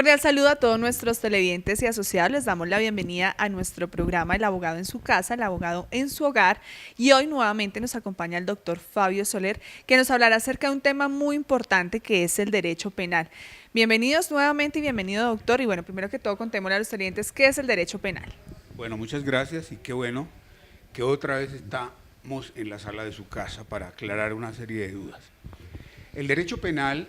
cordial saludo a todos nuestros televidentes y asociados. Les damos la bienvenida a nuestro programa El abogado en su casa, el abogado en su hogar. Y hoy nuevamente nos acompaña el doctor Fabio Soler, que nos hablará acerca de un tema muy importante que es el derecho penal. Bienvenidos nuevamente y bienvenido, doctor. Y bueno, primero que todo contémosle a los televidentes qué es el derecho penal. Bueno, muchas gracias y qué bueno que otra vez estamos en la sala de su casa para aclarar una serie de dudas. El derecho penal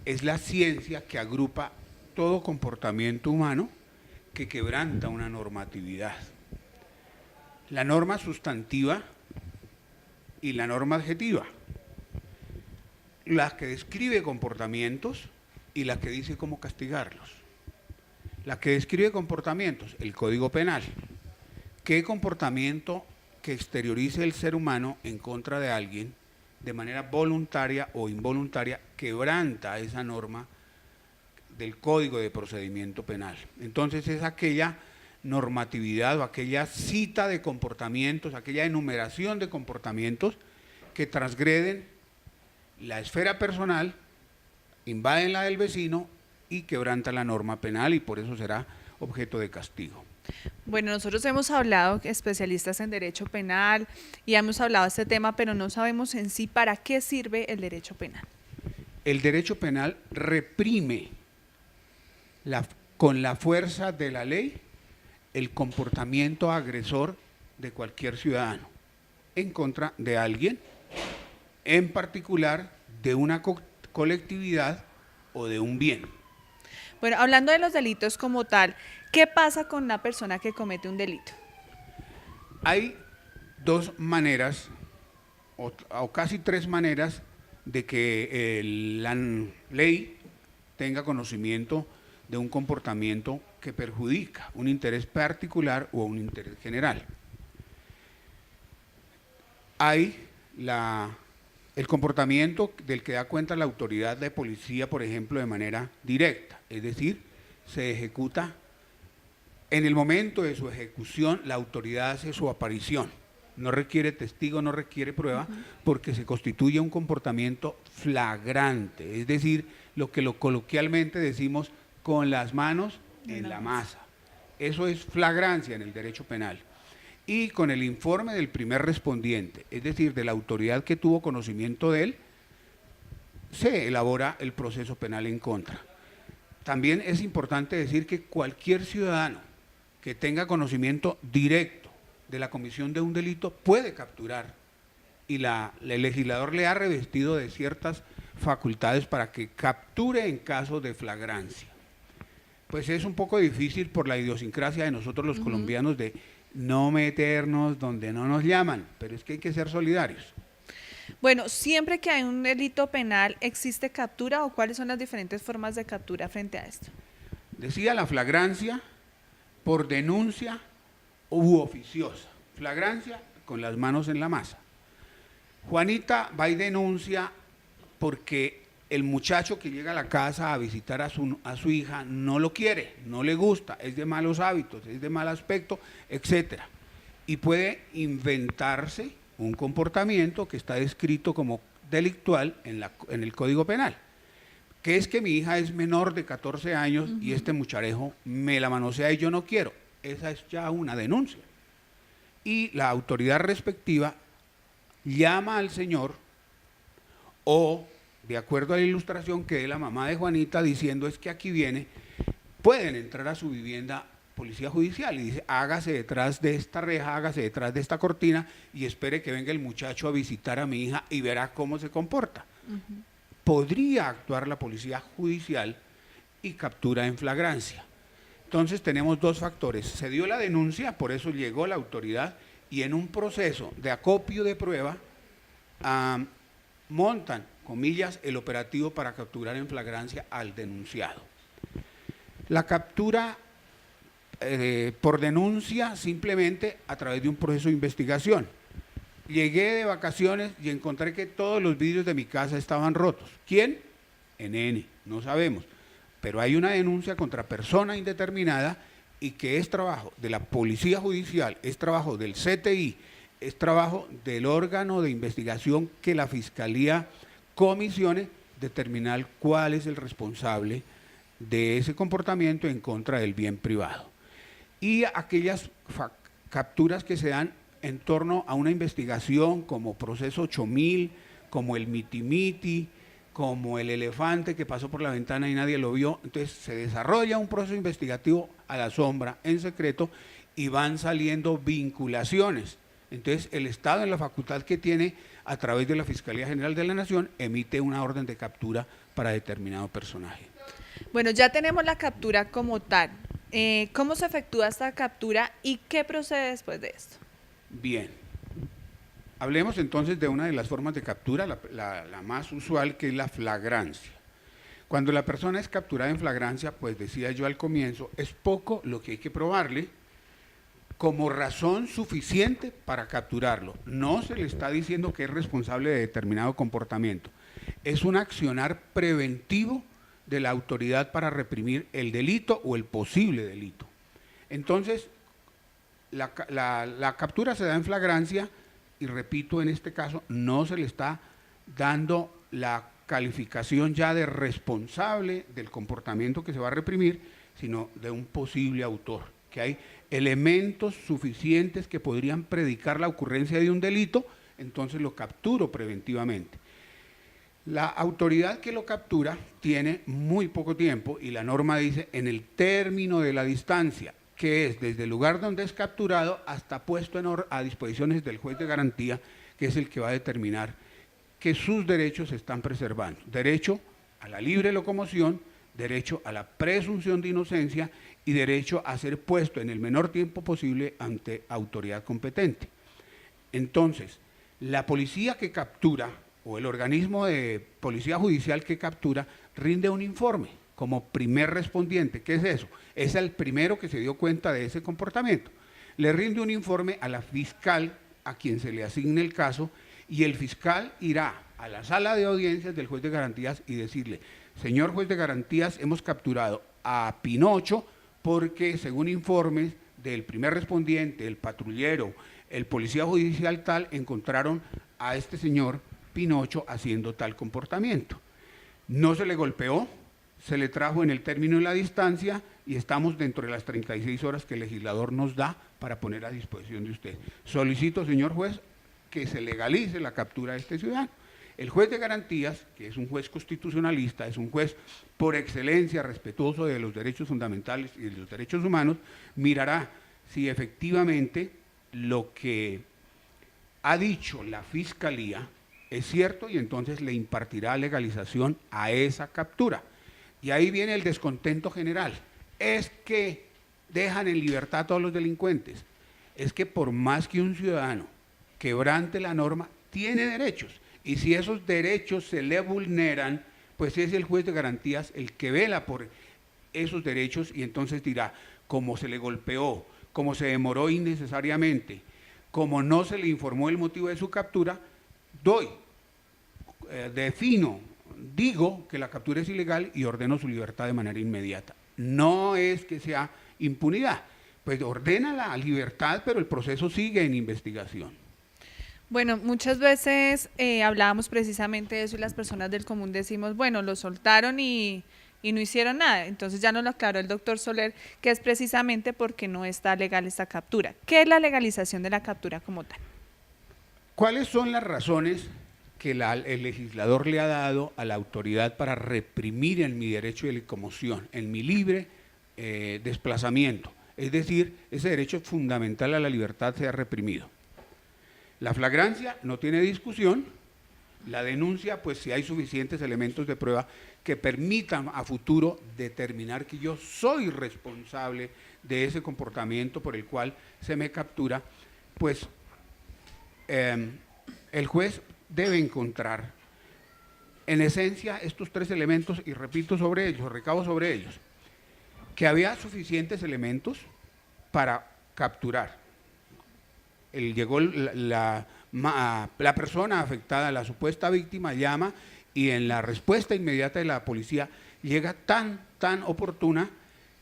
es la ciencia que agrupa todo comportamiento humano que quebranta una normatividad. La norma sustantiva y la norma adjetiva. La que describe comportamientos y la que dice cómo castigarlos. La que describe comportamientos, el Código Penal. ¿Qué comportamiento que exteriorice el ser humano en contra de alguien de manera voluntaria o involuntaria quebranta esa norma del Código de Procedimiento Penal? Entonces es aquella normatividad o aquella cita de comportamientos, aquella enumeración de comportamientos que transgreden la esfera personal, invaden la del vecino y quebranta la norma penal, y por eso será objeto de castigo. Bueno, nosotros hemos hablado, especialistas en derecho penal, y hemos hablado de este tema, pero no sabemos en sí para qué sirve el derecho penal. El derecho penal reprime con la fuerza de la ley el comportamiento agresor de cualquier ciudadano en contra de alguien, en particular de una colectividad o de un bien. Bueno, hablando de los delitos como tal, ¿qué pasa con una persona que comete un delito? Hay dos maneras, o casi tres maneras, de que la ley tenga conocimiento de un comportamiento que perjudica un interés particular o un interés general. Hay el comportamiento del que da cuenta la autoridad de policía, por ejemplo, de manera directa, es decir, se ejecuta en el momento de su ejecución, la autoridad hace su aparición, no requiere testigo, no requiere prueba, porque se constituye un comportamiento flagrante, es decir, lo que coloquialmente decimos con las manos en la masa. Eso es flagrancia en el derecho penal. Y con el informe del primer respondiente, es decir, de la autoridad que tuvo conocimiento de él, se elabora el proceso penal en contra. También es importante decir que cualquier ciudadano que tenga conocimiento directo de la comisión de un delito puede capturar, y el legislador le ha revestido de ciertas facultades para que capture en caso de flagrancia. Pues es un poco difícil por la idiosincrasia de nosotros los colombianos de no meternos donde no nos llaman, pero es que hay que ser solidarios. Bueno, siempre que hay un delito penal, ¿existe captura o cuáles son las diferentes formas de captura frente a esto? Decía la flagrancia por denuncia u oficiosa. Flagrancia con las manos en la masa. Juanita va y denuncia porque el muchacho que llega a la casa a visitar a su hija no lo quiere, no le gusta, es de malos hábitos, es de mal aspecto, etc. Y puede inventarse un comportamiento que está descrito como delictual en el Código Penal, que es que mi hija es menor de 14 años y este mucharejo me la manosea y yo no quiero. Esa es ya una denuncia. Y la autoridad respectiva llama al señor, o de acuerdo a la ilustración que dé la mamá de Juanita diciendo es que aquí viene, pueden entrar a su vivienda policía judicial y dice hágase detrás de esta reja, hágase detrás de esta cortina y espere que venga el muchacho a visitar a mi hija y verá cómo se comporta. Podría actuar la policía judicial y captura en flagrancia. Entonces tenemos dos factores, se dio la denuncia, por eso llegó la autoridad y en un proceso de acopio de prueba montan, comillas, el operativo para capturar en flagrancia al denunciado. La captura por denuncia simplemente a través de un proceso de investigación. Llegué de vacaciones y encontré que todos los vidrios de mi casa estaban rotos. ¿Quién? NN, no sabemos. Pero hay una denuncia contra persona indeterminada y que es trabajo de la Policía Judicial, es trabajo del CTI, es trabajo del órgano de investigación que la Fiscalía comisione, determinar cuál es el responsable de ese comportamiento en contra del bien privado. Y aquellas capturas que se dan en torno a una investigación como Proceso 8000, como el Miti-Miti, como el elefante que pasó por la ventana y nadie lo vio. Entonces se desarrolla un proceso investigativo a la sombra, en secreto, y van saliendo vinculaciones. Entonces el Estado, en la facultad que tiene a través de la Fiscalía General de la Nación, emite una orden de captura para determinado personaje. Bueno, ya tenemos la captura como tal. ¿Cómo se efectúa esta captura y qué procede después de esto? Bien. Hablemos entonces de una de las formas de captura, la más usual, que es la flagrancia. Cuando la persona es capturada en flagrancia, pues decía yo al comienzo, es poco lo que hay que probarle como razón suficiente para capturarlo. No se le está diciendo que es responsable de determinado comportamiento. Es un accionar preventivo de la autoridad para reprimir el delito o el posible delito. Entonces, la captura se da en flagrancia y repito, en este caso no se le está dando la calificación ya de responsable del comportamiento que se va a reprimir, sino de un posible autor, que hay elementos suficientes que podrían predicar la ocurrencia de un delito, entonces lo capturo preventivamente. La autoridad que lo captura tiene muy poco tiempo y la norma dice en el término de la distancia, que es desde el lugar donde es capturado hasta puesto a disposiciones del juez de garantía, que es el que va a determinar que sus derechos se están preservando. Derecho a la libre locomoción, derecho a la presunción de inocencia y derecho a ser puesto en el menor tiempo posible ante autoridad competente. Entonces, la policía que captura o el organismo de policía judicial que captura rinde un informe como primer respondiente. ¿Qué es eso? Es el primero que se dio cuenta de ese comportamiento. Le rinde un informe a la fiscal a quien se le asigne el caso y el fiscal irá a la sala de audiencias del juez de garantías y decirle, señor juez de garantías, hemos capturado a Pinocho porque según informes del primer respondiente, el patrullero, el policía judicial tal, encontraron a este señor Pinocho haciendo tal comportamiento. No se le golpeó, se le trajo en el término de la distancia y estamos dentro de las 36 horas que el legislador nos da para poner a disposición de usted. Solicito, señor juez, que se legalice la captura de este ciudadano. El juez de garantías, que es un juez constitucionalista, es un juez por excelencia respetuoso de los derechos fundamentales y de los derechos humanos, mirará si efectivamente lo que ha dicho la Fiscalía es cierto y entonces le impartirá legalización a esa captura. Y ahí viene el descontento general. Es que dejan en libertad a todos los delincuentes. Es que por más que un ciudadano quebrante la norma, tiene derechos. Y si esos derechos se le vulneran, pues es el juez de garantías el que vela por esos derechos y entonces dirá, como se le golpeó, como se demoró innecesariamente, como no se le informó el motivo de su captura, defino, digo que la captura es ilegal y ordeno su libertad de manera inmediata. No es que sea impunidad, pues ordena la libertad, pero el proceso sigue en investigación. Bueno, muchas veces hablábamos precisamente de eso y las personas del común decimos, bueno, lo soltaron y no hicieron nada. Entonces ya nos lo aclaró el doctor Soler, que es precisamente porque no está legal esta captura. ¿Qué es la legalización de la captura como tal? ¿Cuáles son las razones que el legislador le ha dado a la autoridad para reprimir en mi derecho de locomoción, en mi libre desplazamiento? Es decir, ese derecho fundamental a la libertad sea reprimido. La flagrancia no tiene discusión, la denuncia, pues si hay suficientes elementos de prueba que permitan a futuro determinar que yo soy responsable de ese comportamiento por el cual se me captura, pues el juez debe encontrar en esencia estos tres elementos y repito sobre ellos, recabo sobre ellos, que había suficientes elementos para capturar. Llegó la persona afectada, la supuesta víctima, llama y en la respuesta inmediata de la policía llega tan oportuna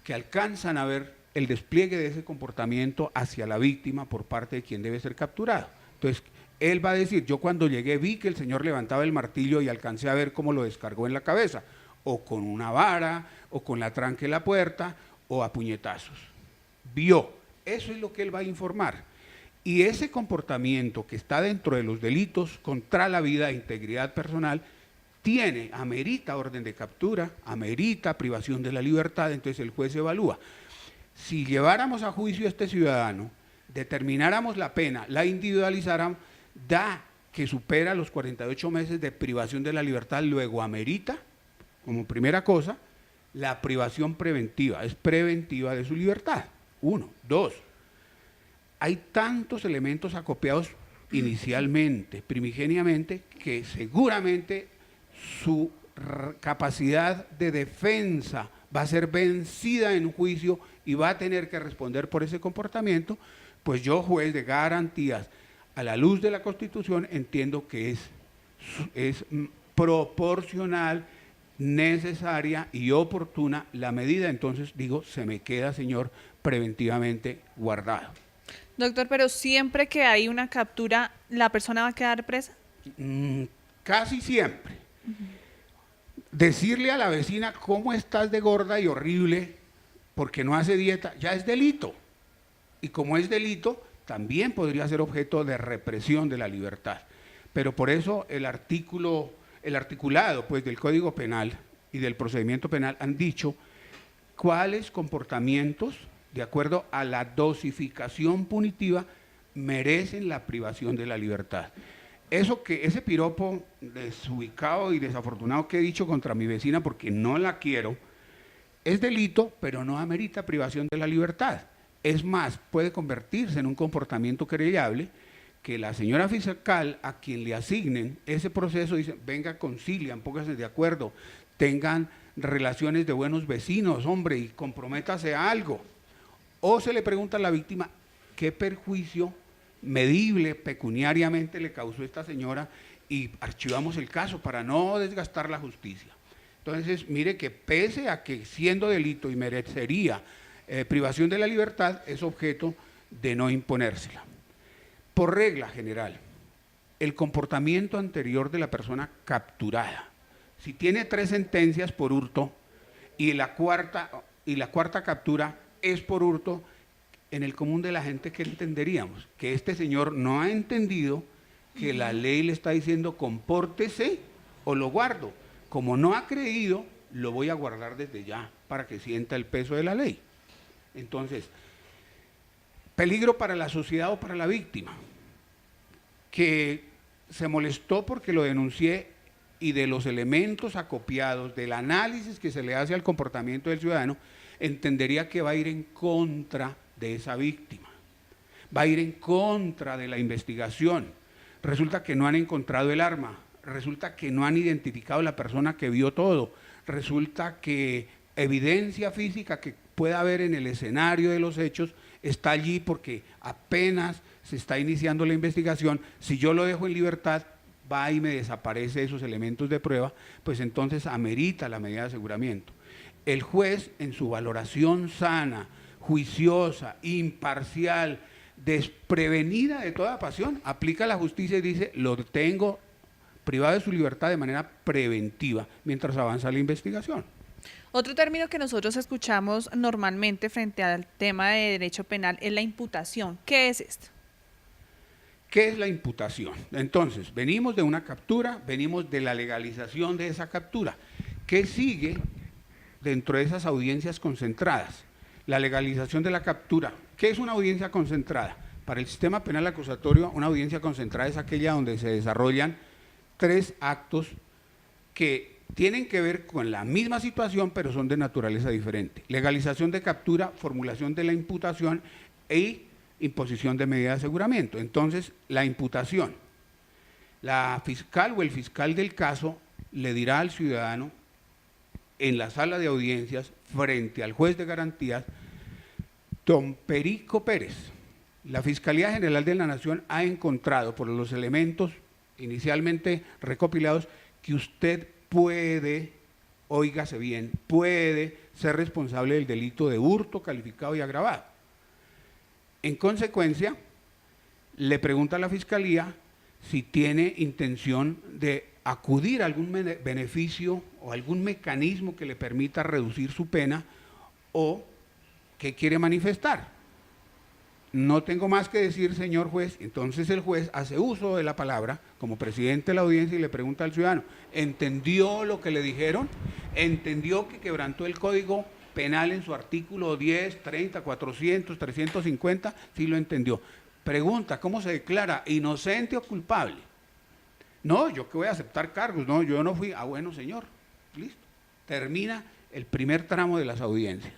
que alcanzan a ver el despliegue de ese comportamiento hacia la víctima por parte de quien debe ser capturado. Entonces, él va a decir, yo cuando llegué vi que el señor levantaba el martillo y alcancé a ver cómo lo descargó en la cabeza. o con una vara, o con la tranca de la puerta, o a puñetazos. Vio, eso es lo que él va a informar. Y ese comportamiento que está dentro de los delitos contra la vida e integridad personal amerita orden de captura, amerita privación de la libertad, entonces el juez evalúa. Si lleváramos a juicio a este ciudadano, determináramos la pena, la individualizáramos, da que supera los 48 meses de privación de la libertad, luego amerita, como primera cosa, la privación preventiva, es preventiva de su libertad. 1, 2. Hay tantos elementos acopiados inicialmente, primigeniamente, que seguramente su capacidad de defensa va a ser vencida en un juicio y va a tener que responder por ese comportamiento, pues yo, juez de garantías, a la luz de la Constitución, entiendo que es proporcional, necesaria y oportuna la medida, entonces digo, se me queda, señor, preventivamente guardado. Doctor, pero siempre que hay una captura, ¿la persona va a quedar presa? Casi siempre. Decirle a la vecina cómo estás de gorda y horrible porque no hace dieta, ya es delito. Y como es delito, también podría ser objeto de represión de la libertad. Pero por eso el articulado pues, del Código Penal y del procedimiento penal han dicho cuáles comportamientos, de acuerdo a la dosificación punitiva, merecen la privación de la libertad. Ese piropo desubicado y desafortunado que he dicho contra mi vecina porque no la quiero, es delito, pero no amerita privación de la libertad. Es más, puede convertirse en un comportamiento querellable que la señora fiscal a quien le asignen ese proceso dice, venga, concilian, pónganse de acuerdo, tengan relaciones de buenos vecinos, hombre, y comprométase a algo. O se le pregunta a la víctima qué perjuicio medible pecuniariamente le causó esta señora y archivamos el caso para no desgastar la justicia. Entonces, mire que pese a que siendo delito y merecería privación de la libertad, es objeto de no imponérsela. Por regla general, el comportamiento anterior de la persona capturada, si tiene 3 sentencias por hurto y la cuarta captura es por hurto, en el común de la gente, ¿qué entenderíamos? Que este señor no ha entendido que la ley le está diciendo compórtese o lo guardo. Como no ha creído, lo voy a guardar desde ya para que sienta el peso de la ley. Entonces, peligro para la sociedad o para la víctima, que se molestó porque lo denuncié y de los elementos acopiados, del análisis que se le hace al comportamiento del ciudadano, entendería que va a ir en contra de esa víctima, va a ir en contra de la investigación. Resulta que no han encontrado el arma, resulta que no han identificado la persona que vio todo, resulta que evidencia física que pueda haber en el escenario de los hechos está allí porque apenas se está iniciando la investigación. Si yo lo dejo en libertad, va y me desaparece esos elementos de prueba, pues entonces amerita la medida de aseguramiento. El juez, en su valoración sana, juiciosa, imparcial, desprevenida de toda pasión, aplica la justicia y dice, lo tengo privado de su libertad de manera preventiva mientras avanza la investigación. Otro término que nosotros escuchamos normalmente frente al tema de derecho penal es la imputación. ¿Qué es esto? ¿Qué es la imputación? Entonces, venimos de una captura, venimos de la legalización de esa captura. ¿Qué sigue dentro de esas audiencias concentradas? La legalización de la captura. ¿Qué es una audiencia concentrada? Para el sistema penal acusatorio, una audiencia concentrada es aquella donde se desarrollan 3 actos que tienen que ver con la misma situación, pero son de naturaleza diferente. Legalización de captura, formulación de la imputación e imposición de medida de aseguramiento. Entonces, la imputación. La fiscal o el fiscal del caso le dirá al ciudadano en la sala de audiencias, frente al juez de garantías, don Perico Pérez, la Fiscalía General de la Nación ha encontrado por los elementos inicialmente recopilados que usted puede, óigase bien, puede ser responsable del delito de hurto calificado y agravado. En consecuencia, le pregunta a la Fiscalía si tiene intención de acudir a algún beneficio o algún mecanismo que le permita reducir su pena, o qué quiere manifestar. No tengo más que decir, señor juez. Entonces el juez hace uso de la palabra como presidente de la audiencia y le pregunta al ciudadano: ¿entendió lo que le dijeron? ¿Entendió que quebrantó el Código Penal en su artículo 10, 30, 400, 350? Sí lo entendió. Pregunta: ¿cómo se declara? ¿Inocente o culpable? No, yo que voy a aceptar cargos. No, yo no fui. Ah, bueno, señor. Listo. Termina el primer tramo de las audiencias.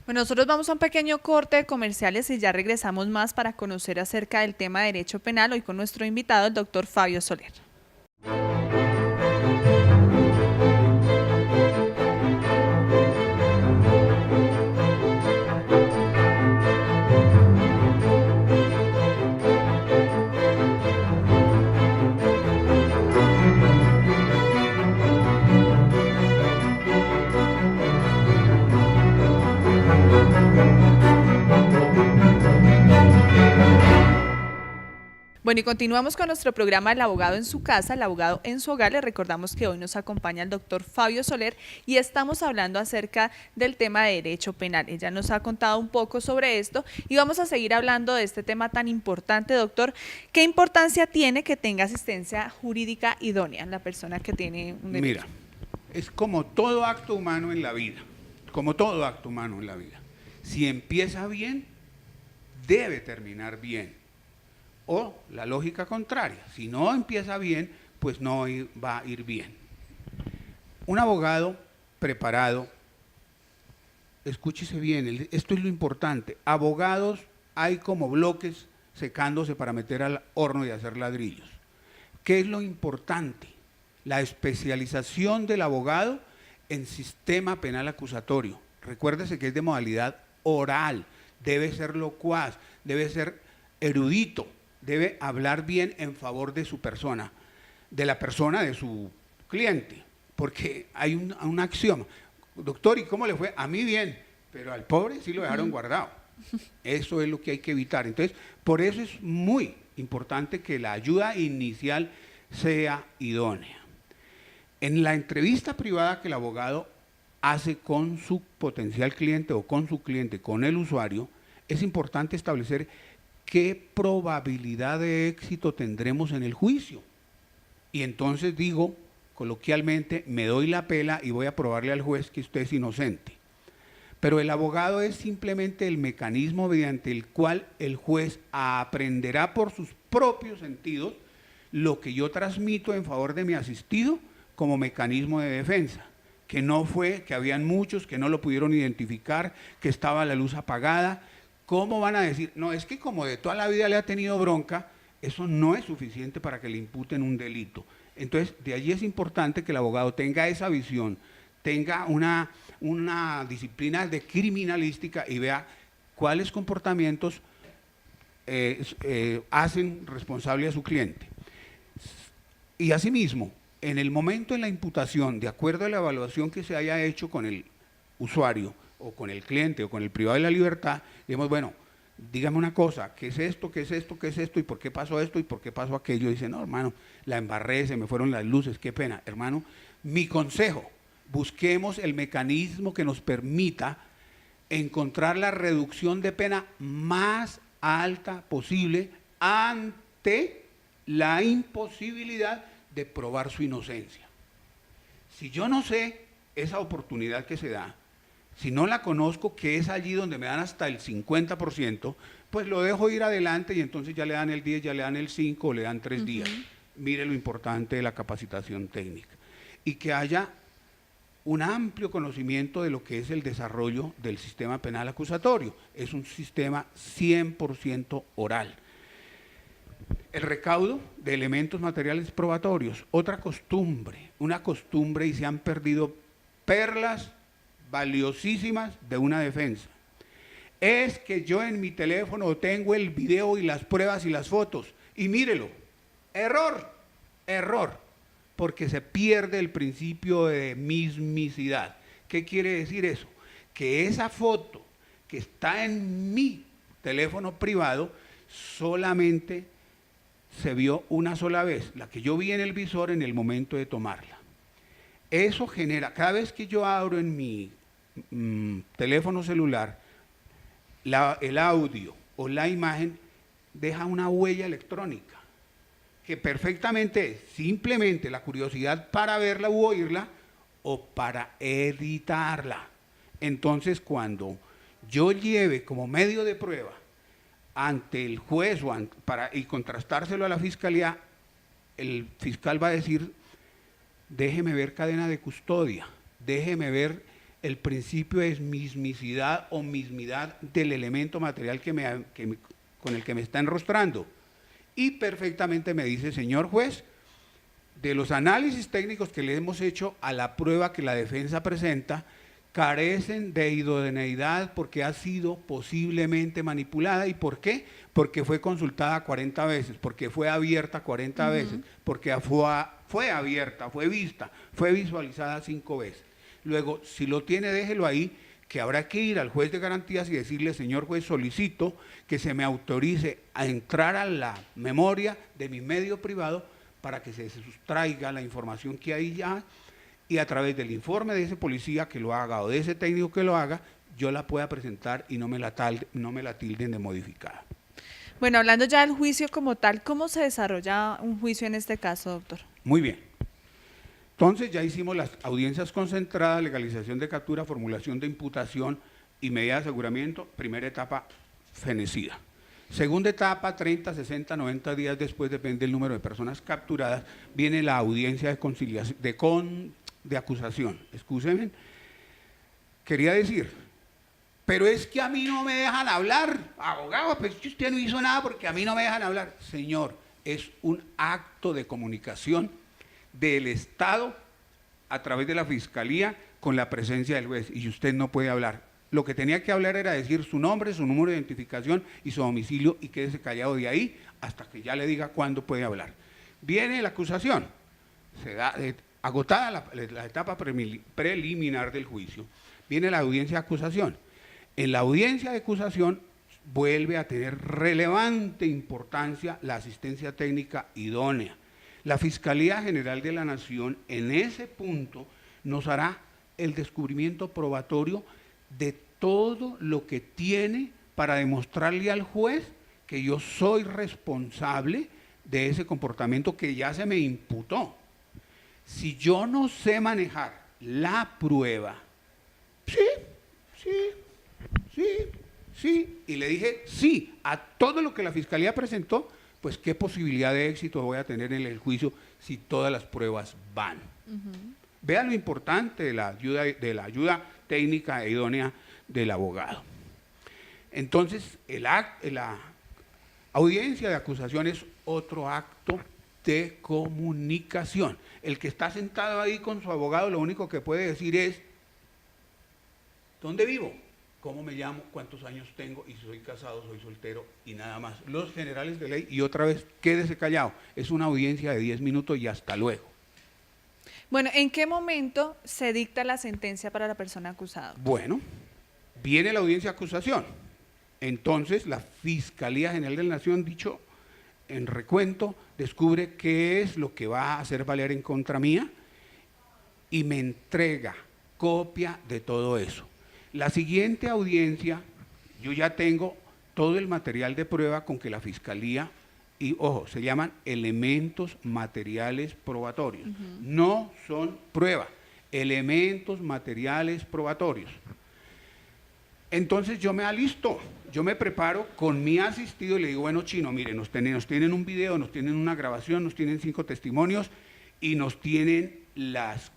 Bueno, nosotros vamos a un pequeño corte de comerciales y ya regresamos más para conocer acerca del tema de derecho penal, hoy con nuestro invitado, el doctor Fabio Soler. Bueno, y continuamos con nuestro programa El abogado en su casa, el abogado en su hogar. Les recordamos que hoy nos acompaña el doctor Fabio Soler y estamos hablando acerca del tema de derecho penal. Ella nos ha contado un poco sobre esto y vamos a seguir hablando de este tema tan importante, doctor. ¿Qué importancia tiene que tenga asistencia jurídica idónea la persona que tiene un derecho? Mira, es como todo acto humano en la vida, como todo acto humano en la vida. Si empieza bien, debe terminar bien. O la lógica contraria: si no empieza bien, pues no va a ir bien. Un abogado preparado, escúchese bien, esto es lo importante: abogados hay como bloques secándose para meter al horno y hacer ladrillos. ¿Qué es lo importante? La especialización del abogado en sistema penal acusatorio. Recuérdese que es de modalidad oral, debe ser locuaz, debe ser erudito, debe hablar bien en favor de su persona, de la persona de su cliente, porque hay un axioma: doctor, ¿y cómo le fue? A mí bien, pero al pobre sí lo dejaron guardado. Eso es lo que hay que evitar. Entonces, por eso es muy importante que la ayuda inicial sea idónea. En la entrevista privada que el abogado hace con su potencial cliente o con su cliente, con el usuario, es importante establecer qué probabilidad de éxito tendremos en el juicio. Y entonces digo, coloquialmente, me doy la pela y voy a probarle al juez que usted es inocente. Pero el abogado es simplemente el mecanismo mediante el cual el juez aprenderá por sus propios sentidos lo que yo transmito en favor de mi asistido como mecanismo de defensa. Que no fue, que habían muchos que no lo pudieron identificar, que estaba la luz apagada. ¿Cómo van a decir? No, es que como de toda la vida le ha tenido bronca, eso no es suficiente para que le imputen un delito. Entonces, de allí es importante que el abogado tenga esa visión, tenga una disciplina de criminalística y vea cuáles comportamientos hacen responsable a su cliente. Y asimismo, en el momento de la imputación, de acuerdo a la evaluación que se haya hecho con el usuario, o con el cliente, o con el privado de la libertad, digamos, bueno, dígame una cosa: ¿qué es esto? ¿Qué es esto? ¿Qué es esto? ¿Y por qué pasó esto? ¿Y por qué pasó aquello? Dice: no, hermano, la embarré, se me fueron las luces, qué pena. Hermano, mi consejo: busquemos el mecanismo que nos permita encontrar la reducción de pena más alta posible ante la imposibilidad de probar su inocencia. Si yo no sé esa oportunidad que se da, si no la conozco, que es allí donde me dan hasta el 50%, pues lo dejo ir adelante y entonces ya le dan el 10, ya le dan el 5 o le dan 3 días. Mire lo importante de la capacitación técnica. Y que haya un amplio conocimiento de lo que es el desarrollo del sistema penal acusatorio. Es un sistema 100% oral. El recaudo de elementos materiales probatorios, otra costumbre, una costumbre, y se han perdido perlas valiosísimas de una defensa. Es que yo en mi teléfono tengo el video y las pruebas y las fotos, y mírelo. Error, error, porque se pierde el principio de mismicidad. ¿Qué quiere decir eso? Que esa foto que está en mi teléfono privado solamente se vio una sola vez, la que yo vi en el visor en el momento de tomarla. Eso genera, cada vez que yo abro en mi teléfono celular, el audio o la imagen deja una huella electrónica, que perfectamente es simplemente la curiosidad para verla u oírla o para editarla. Entonces, cuando yo lleve como medio de prueba ante el juez y contrastárselo a la fiscalía, el fiscal va a decir: déjeme ver cadena de custodia, déjeme ver el principio de mismicidad o mismidad del elemento material con el que me está enrostrando. Y perfectamente me dice: señor juez, de los análisis técnicos que le hemos hecho a la prueba que la defensa presenta, carecen de idoneidad porque ha sido posiblemente manipulada. ¿Y por qué? Porque fue consultada 40 veces, porque fue abierta 40 veces, porque fue abierta, fue vista, fue visualizada 5 veces. Luego, si lo tiene, déjelo ahí, que habrá que ir al juez de garantías y decirle: señor juez, solicito que se me autorice a entrar a la memoria de mi medio privado para que se sustraiga la información que hay ya, y a través del informe de ese policía que lo haga o de ese técnico que lo haga, yo la pueda presentar y no me la tilden de modificada. Bueno, hablando ya del juicio como tal, ¿cómo se desarrolla un juicio en este caso, doctor? Muy bien. Entonces ya hicimos las audiencias concentradas, legalización de captura, formulación de imputación y medida de aseguramiento. Primera etapa fenecida. Segunda etapa, 30, 60, 90 días después, depende del número de personas capturadas, viene la audiencia de conciliación, de acusación. Excúsenme, quería decir, pero es que a mí no me dejan hablar, abogado, pues usted no hizo nada porque a mí no me dejan hablar. Señor, es un acto de comunicación del Estado a través de la Fiscalía con la presencia del juez, y usted no puede hablar. Lo que tenía que hablar era decir su nombre, su número de identificación y su domicilio, y quédese callado de ahí hasta que ya le diga cuándo puede hablar. Viene la acusación, se da agotada la etapa preliminar del juicio, viene la audiencia de acusación. En la audiencia de acusación vuelve a tener relevante importancia la asistencia técnica idónea. La Fiscalía General de la Nación en ese punto nos hará el descubrimiento probatorio de todo lo que tiene para demostrarle al juez que yo soy responsable de ese comportamiento que ya se me imputó. Si yo no sé manejar la prueba, sí, y le dije sí a todo lo que la Fiscalía presentó, pues qué posibilidad de éxito voy a tener en el juicio si todas las pruebas van. Vean lo importante de la ayuda técnica e idónea del abogado. Entonces, la audiencia de acusación es otro acto de comunicación. El que está sentado ahí con su abogado lo único que puede decir es: ¿dónde vivo? ¿Cómo me llamo? ¿Cuántos años tengo? Y si soy casado, soy soltero, y nada más. Los generales de ley, y otra vez, quédese callado. Es una audiencia de 10 minutos y hasta luego. Bueno, ¿en qué momento se dicta la sentencia para la persona acusada? Bueno, viene la audiencia de acusación. Entonces, la Fiscalía General de la Nación, dicho en recuento, descubre qué es lo que va a hacer valer en contra mía y me entrega copia de todo eso. La siguiente audiencia, yo ya tengo todo el material de prueba con que la Fiscalía, y ojo, se llaman elementos materiales probatorios, no son pruebas, elementos materiales probatorios. Entonces yo me alisto, yo me preparo con mi asistido y le digo: bueno, Chino, mire, nos tienen un video, nos tienen una grabación, nos tienen 5 testimonios y nos tienen las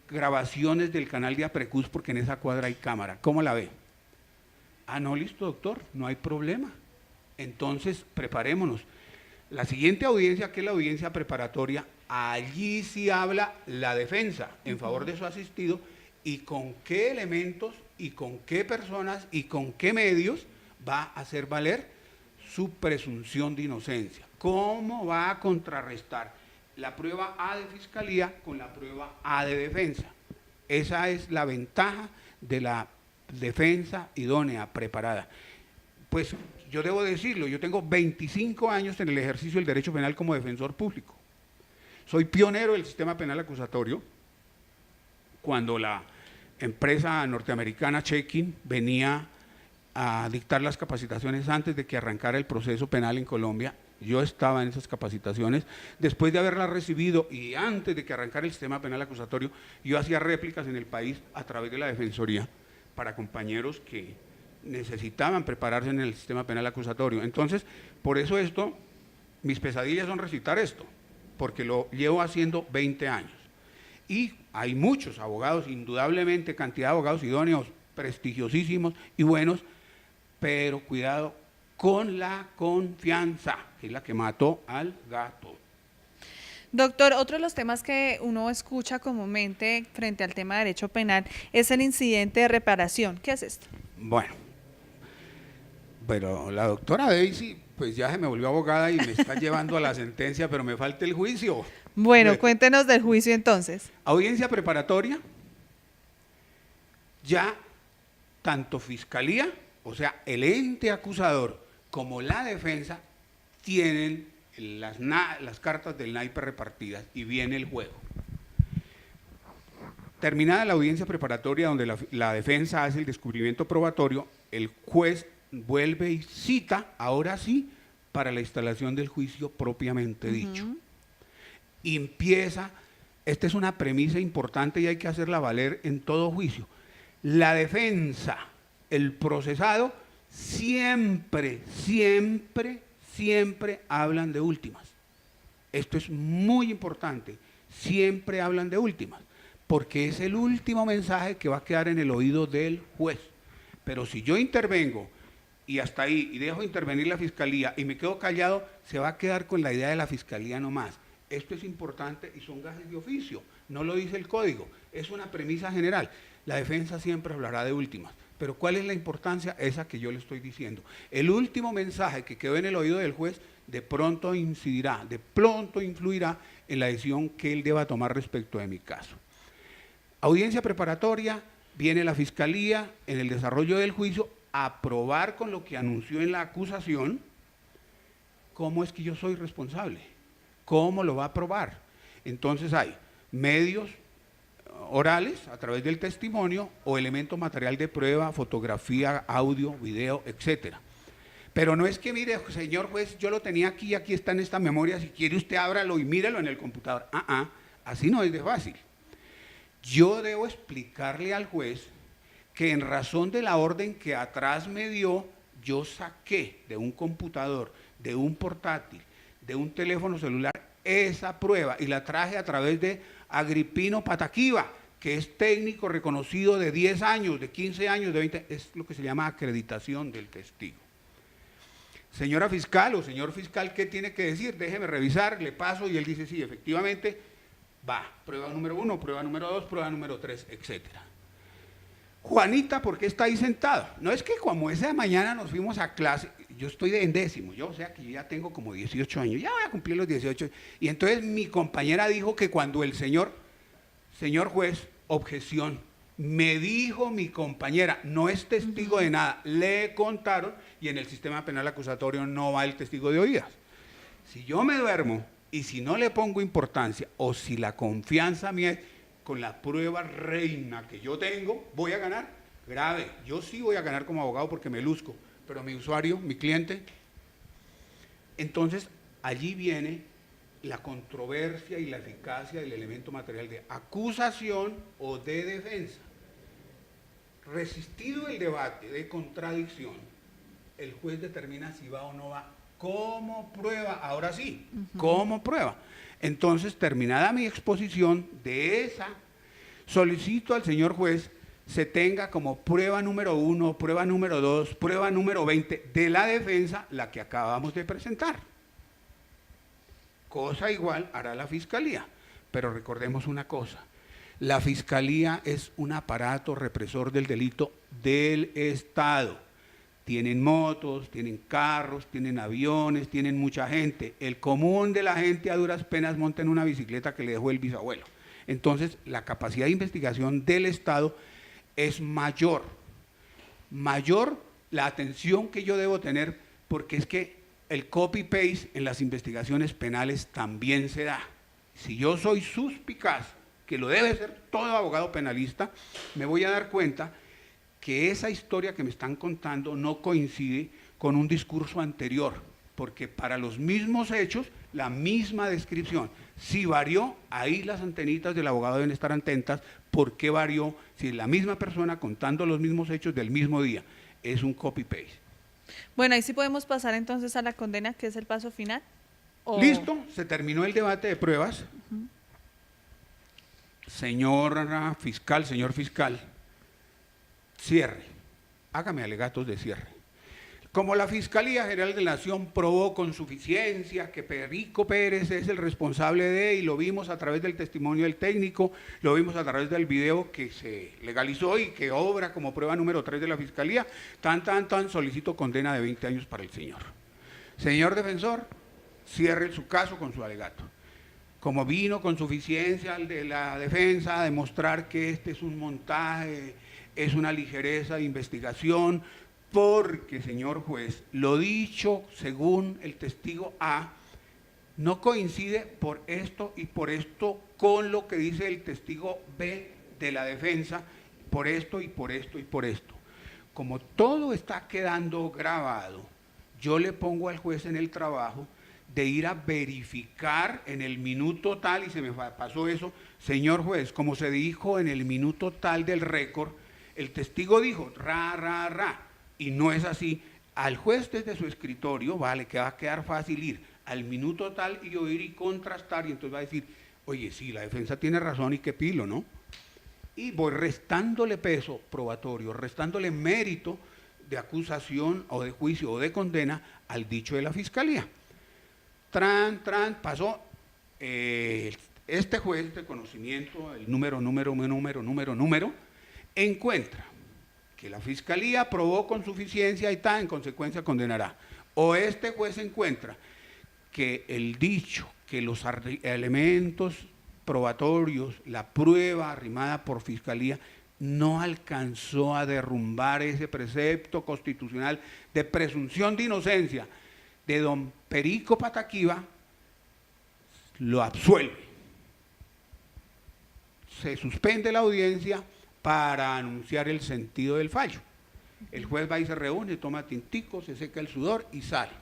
grabaciones del canal de Aprecus, porque en esa cuadra hay cámara. ¿Cómo la ve? Ah, no, listo, doctor, no hay problema. Entonces, preparémonos. La siguiente audiencia, que es la audiencia preparatoria, allí sí habla la defensa en favor de su asistido y con qué elementos y con qué personas y con qué medios va a hacer valer su presunción de inocencia. ¿Cómo va a contrarrestar la prueba A de Fiscalía con la prueba A de defensa? Esa es la ventaja de la defensa idónea, preparada. Pues yo debo decirlo, yo tengo 25 años en el ejercicio del derecho penal como defensor público. Soy pionero del sistema penal acusatorio. Cuando la empresa norteamericana Checkin venía a dictar las capacitaciones antes de que arrancara el proceso penal en Colombia, yo estaba en esas capacitaciones. Después de haberlas recibido y antes de que arrancara el sistema penal acusatorio, yo hacía réplicas en el país a través de la Defensoría para compañeros que necesitaban prepararse en el sistema penal acusatorio. Entonces, por eso mis pesadillas son recitar esto, porque lo llevo haciendo 20 años. Y hay muchos abogados, indudablemente cantidad de abogados idóneos, prestigiosísimos y buenos, pero cuidado con la confianza, que es la que mató al gato. Doctor, otro de los temas que uno escucha comúnmente frente al tema de derecho penal es el incidente de reparación. ¿Qué es esto? Bueno, pero la doctora Daisy, pues ya se me volvió abogada y me está llevando a la sentencia, pero me falta el juicio. Bueno, cuéntenos del juicio entonces. Audiencia preparatoria, ya tanto fiscalía, o sea, el ente acusador, como la defensa, tienen las cartas del naipe repartidas y viene el juego. Terminada la audiencia preparatoria donde la defensa hace el descubrimiento probatorio, el juez vuelve y cita, ahora sí, para la instalación del juicio propiamente dicho. Y empieza, esta es una premisa importante y hay que hacerla valer en todo juicio. La defensa, el procesado, siempre hablan de últimas. Esto es muy importante, siempre hablan de últimas, porque es el último mensaje que va a quedar en el oído del juez. Pero si yo intervengo y hasta ahí, y dejo intervenir la fiscalía y me quedo callado, se va a quedar con la idea de la fiscalía nomás. Esto es importante y son gajes de oficio, no lo dice el código, es una premisa general. La defensa siempre hablará de últimas, pero ¿cuál es la importancia? Esa que yo le estoy diciendo. El último mensaje que quedó en el oído del juez de pronto incidirá, de pronto influirá en la decisión que él deba tomar respecto de mi caso. Audiencia preparatoria, viene la fiscalía en el desarrollo del juicio a probar con lo que anunció en la acusación cómo es que yo soy responsable, cómo lo va a probar. Entonces hay medios orales a través del testimonio o elemento material de prueba, fotografía, audio, video, etcétera. Pero no es que mire, señor juez, yo lo tenía aquí, aquí está en esta memoria, si quiere usted ábralo y mírelo en el computador. Así no es de fácil. Yo debo explicarle al juez que en razón de la orden que atrás me dio, yo saqué de un computador, de un portátil, de un teléfono celular, esa prueba y la traje a través de Agripino Pataquiva, que es técnico reconocido de 10 años, de 15 años, de 20, es lo que se llama acreditación del testigo. Señora fiscal o señor fiscal, ¿qué tiene que decir? Déjeme revisar, le paso y él dice, sí, efectivamente, va, prueba número 1, prueba número 2, prueba número 3, etcétera. Juanita, ¿por qué está ahí sentado? No es que como esa mañana nos fuimos a clase, yo estoy en décimo, o sea que yo ya tengo como 18 años, ya voy a cumplir los 18, y entonces mi compañera dijo que cuando el señor juez, objeción, me dijo mi compañera, no es testigo de nada, le contaron, y en el sistema penal acusatorio no va el testigo de oídas. Si yo me duermo y si no le pongo importancia, o si la confianza mía es con la prueba reina que yo tengo, voy a ganar, grave, yo sí voy a ganar como abogado porque me luzco, pero mi usuario, mi cliente, entonces allí viene la controversia y la eficacia del elemento material de acusación o de defensa. Resistido el debate de contradicción, el juez determina si va o no va como prueba, ahora sí, como prueba. Entonces, terminada mi exposición de esa, solicito al señor juez se tenga como prueba número 1, prueba número 2, prueba número 20 de la defensa, la que acabamos de presentar. Cosa igual hará la fiscalía, pero recordemos una cosa, la fiscalía es un aparato represor del delito del Estado. Tienen motos, tienen carros, tienen aviones, tienen mucha gente. El común de la gente a duras penas monta en una bicicleta que le dejó el bisabuelo. Entonces, la capacidad de investigación del Estado es mayor la atención que yo debo tener, porque es que el copy-paste en las investigaciones penales también se da. Si yo soy suspicaz, que lo debe ser todo abogado penalista, me voy a dar cuenta que esa historia que me están contando no coincide con un discurso anterior, porque para los mismos hechos, la misma descripción. Si varió, ahí las antenitas del abogado deben estar atentas. ¿Por qué varió? Si es la misma persona contando los mismos hechos del mismo día. Es un copy-paste. Bueno, ahí sí podemos pasar entonces a la condena, que es el paso final. Listo, se terminó el debate de pruebas. Señor fiscal, cierre. Hágame alegatos de cierre. Como la Fiscalía General de la Nación probó con suficiencia que Perico Pérez es el responsable de, y lo vimos a través del testimonio del técnico, lo vimos a través del video que se legalizó y que obra como prueba número 3 de la Fiscalía, solicito condena de 20 años para el señor. Señor defensor, cierre su caso con su alegato. Como vino con suficiencia el de la defensa a demostrar que este es un montaje, es una ligereza de investigación, porque, señor juez, lo dicho según el testigo A no coincide por esto y por esto con lo que dice el testigo B de la defensa, por esto y por esto y por esto. Como todo está quedando grabado, yo le pongo al juez en el trabajo de ir a verificar en el minuto tal, y se me pasó eso, señor juez, como se dijo en el minuto tal del récord, el testigo dijo, ra, y no es así. Al juez desde su escritorio, vale, que va a quedar fácil ir al minuto tal y oír y contrastar, y entonces va a decir, oye, sí, la defensa tiene razón y qué pilo, ¿no? Y voy restándole peso probatorio, restándole mérito de acusación o de juicio o de condena al dicho de la Fiscalía. Pasó este juez de conocimiento, el número, encuentra que la Fiscalía probó con suficiencia y en consecuencia condenará. O este juez encuentra que el dicho, que los elementos probatorios, la prueba arrimada por Fiscalía, no alcanzó a derrumbar ese precepto constitucional de presunción de inocencia de don Perico Pataquiva, lo absuelve. Se suspende la audiencia para anunciar el sentido del fallo. El juez va y se reúne, toma tintico, se seca el sudor y sale.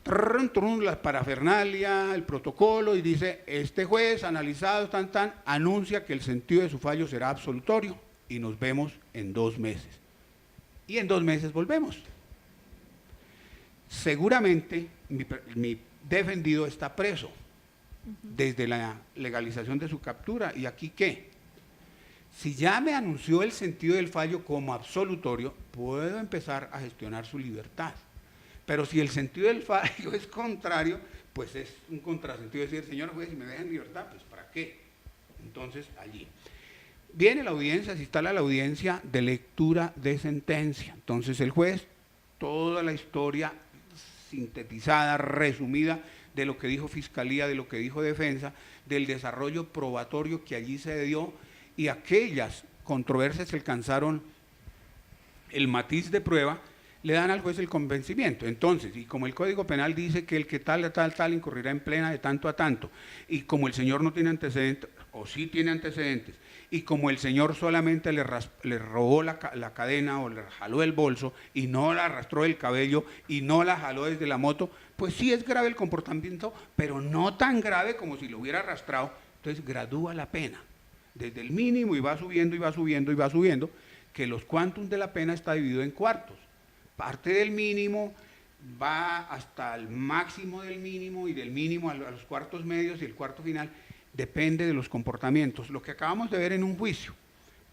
La parafernalia, el protocolo, y dice, este juez analizado anuncia que el sentido de su fallo será absolutorio y nos vemos en 2 meses. Y en 2 meses volvemos. Seguramente mi defendido está preso desde la legalización de su captura. ¿Y aquí qué? Si ya me anunció el sentido del fallo como absolutorio, puedo empezar a gestionar su libertad. Pero si el sentido del fallo es contrario, pues es un contrasentido decir, señor juez, si me dejan libertad, pues ¿para qué? Entonces, allí. Viene la audiencia, se instala la audiencia de lectura de sentencia. Entonces el juez, toda la historia sintetizada, resumida, de lo que dijo Fiscalía, de lo que dijo Defensa, del desarrollo probatorio que allí se dio, y aquellas controversias que alcanzaron el matiz de prueba, le dan al juez el convencimiento. Entonces, y como el Código Penal dice que el que tal incurrirá en plena de tanto a tanto, y como el señor no tiene antecedentes, o sí tiene antecedentes, y como el señor solamente le robó la cadena o le jaló el bolso y no la arrastró del cabello y no la jaló desde la moto, pues sí es grave el comportamiento, pero no tan grave como si lo hubiera arrastrado. Entonces gradúa la pena desde el mínimo y va subiendo y va subiendo y va subiendo, que los quantum de la pena está dividido en cuartos. Parte del mínimo va hasta el máximo del mínimo y del mínimo a los cuartos medios, y el cuarto final depende de los comportamientos. Lo que acabamos de ver en un juicio.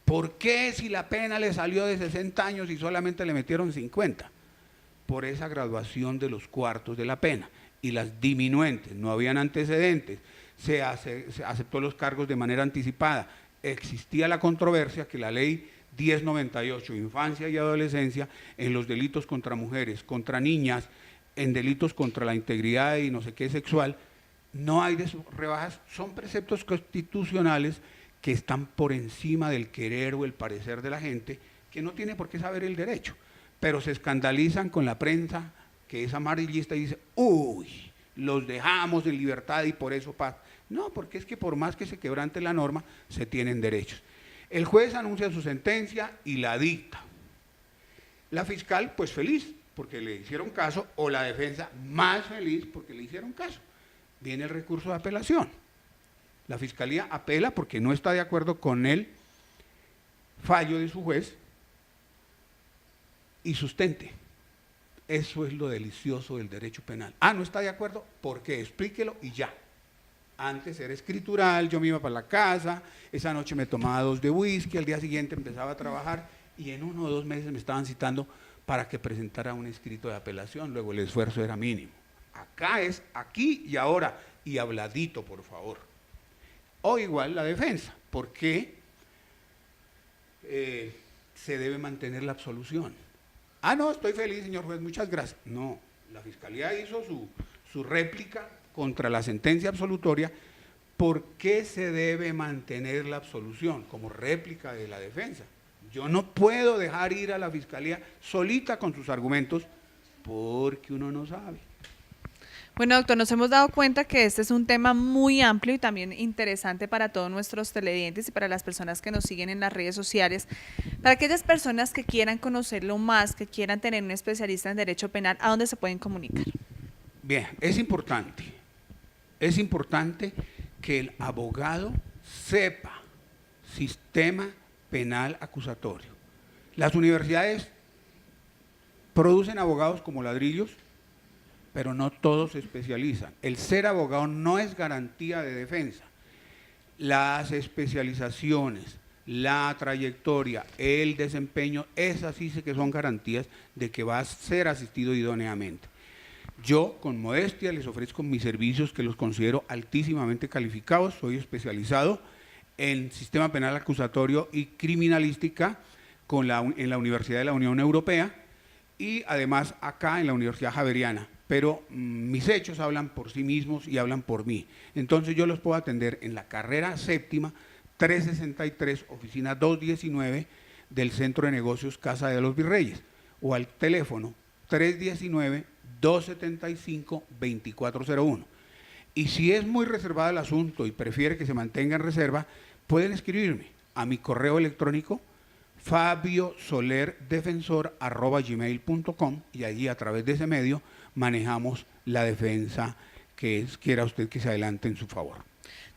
¿Por qué si la pena le salió de 60 años y solamente le metieron 50? Por esa graduación de los cuartos de la pena y las diminuentes. No habían antecedentes, se aceptó los cargos de manera anticipada. Existía la controversia que la ley 1098, infancia y adolescencia, en los delitos contra mujeres, contra niñas, en delitos contra la integridad y no sé qué sexual, no hay rebajas, son preceptos constitucionales que están por encima del querer o el parecer de la gente, que no tiene por qué saber el derecho, pero se escandalizan con la prensa que es amarillista y dice, uy, los dejamos en libertad y por eso pasa. No, porque es que por más que se quebrante la norma, se tienen derechos. El juez anuncia su sentencia y la dicta. La fiscal, pues feliz, porque le hicieron caso, o la defensa más feliz porque le hicieron caso. Viene el recurso de apelación. La fiscalía apela porque no está de acuerdo con el fallo de su juez y sustente. Eso es lo delicioso del derecho penal. Ah, ¿no está de acuerdo? ¿Por qué? Explíquelo y ya. Antes era escritural, yo me iba para la casa, esa noche me tomaba 2 de whisky, al día siguiente empezaba a trabajar y en 1 o 2 meses me estaban citando para que presentara un escrito de apelación, luego el esfuerzo era mínimo. Acá es aquí y ahora, y habladito, por favor. O igual la defensa, ¿por qué se debe mantener la absolución? Ah, no, estoy feliz, señor juez, muchas gracias. No, la fiscalía hizo su réplica contra la sentencia absolutoria. ¿Por qué se debe mantener la absolución? Como réplica de la defensa. Yo no puedo dejar ir a la fiscalía solita con sus argumentos porque uno no sabe. Bueno, doctor, nos hemos dado cuenta que este es un tema muy amplio y también interesante para todos nuestros televidentes y para las personas que nos siguen en las redes sociales. Para aquellas personas que quieran conocerlo más, que quieran tener un especialista en derecho penal, ¿a dónde se pueden comunicar? Bien, es importante que el abogado sepa sistema penal acusatorio. Las universidades producen abogados como ladrillos, pero no todos se especializan. El ser abogado no es garantía de defensa. Las especializaciones, la trayectoria, el desempeño, esas sí que son garantías de que va a ser asistido idóneamente. Yo, con modestia, les ofrezco mis servicios que los considero altísimamente calificados. Soy especializado en sistema penal acusatorio y criminalística en la Universidad de la Unión Europea y además acá en la Universidad Javeriana. Pero mis hechos hablan por sí mismos y hablan por mí. Entonces yo los puedo atender en la carrera séptima, 363, oficina 219 del Centro de Negocios Casa de los Virreyes, o al teléfono 319-275-2401. Y si es muy reservado el asunto y prefiere que se mantenga en reserva, pueden escribirme a mi correo electrónico fabiosolerdefensor@gmail.com y allí a través de ese medio manejamos la defensa que quiera usted que se adelante en su favor.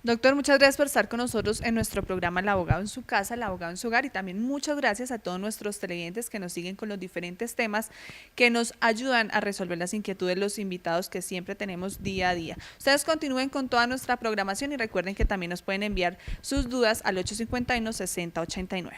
Doctor, muchas gracias por estar con nosotros en nuestro programa El Abogado en su Casa, El Abogado en su Hogar, y también muchas gracias a todos nuestros televidentes que nos siguen con los diferentes temas que nos ayudan a resolver las inquietudes de los invitados que siempre tenemos día a día. Ustedes continúen con toda nuestra programación y recuerden que también nos pueden enviar sus dudas al 851-6089.